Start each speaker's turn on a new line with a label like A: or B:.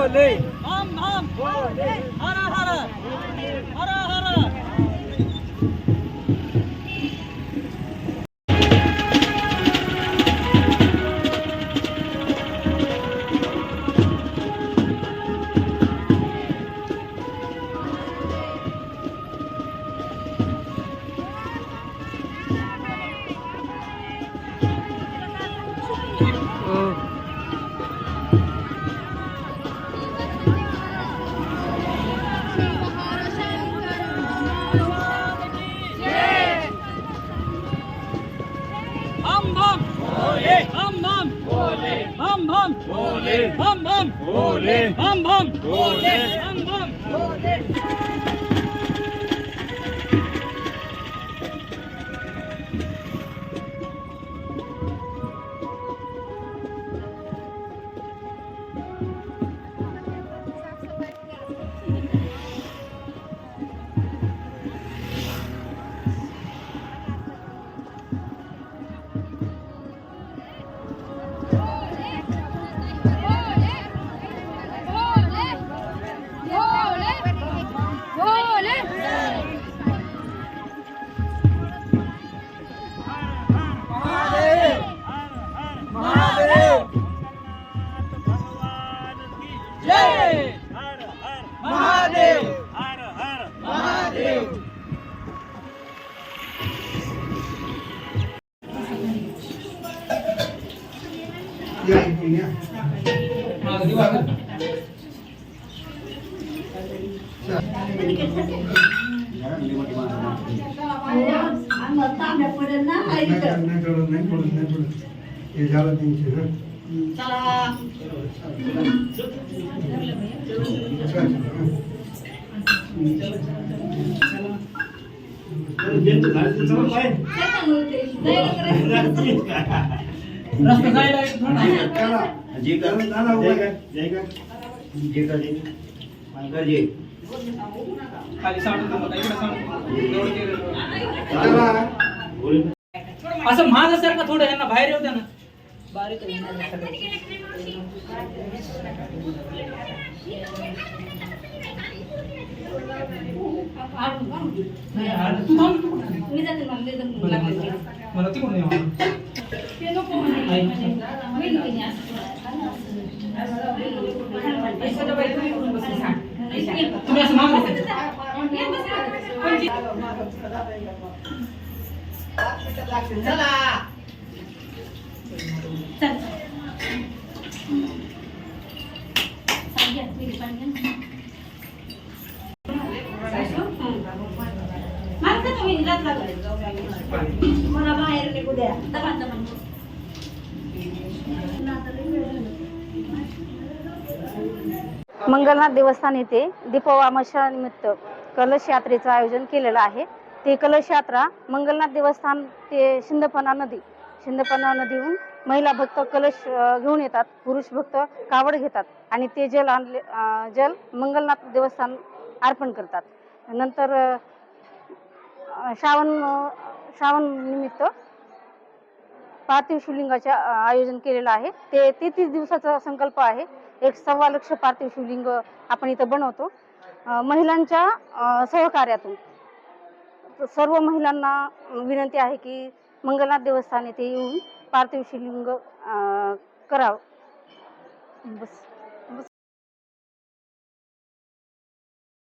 A: भोले
B: हम भोले हर हर हर हर असं माझ्यासारखं थोडं यांना बाहेर येऊ द्या ना. बारीक मला तिकडून तुम्ही असं मागू
C: मला बाहेर निघू द्या. मंगलनाथ देवस्थान येथे दीपोत्सवानिमित्त कलश यात्रेचं आयोजन केलेलं आहे. ते कलश यात्रा मंगलनाथ देवस्थान ते शिंदफणा नदीहून महिला भक्त कलश घेऊन येतात, पुरुष भक्त कावड घेतात आणि ते जल मंगलनाथ देवस्थान अर्पण करतात. नंतर श्रावण निमित्त पार्थिव शिवलिंगाचे आयोजन केलेलं आहे. ते 33 दिवसाचा संकल्प आहे. 1.25 लाख पार्थिव शिवलिंग आपण इथं बनवतो. महिलांच्या सहकार्यातून सर्व महिलांना विनंती आहे की मंगलनाथ देवस्थान येथे येऊन पार्थिव शिवलिंग करावं. बस.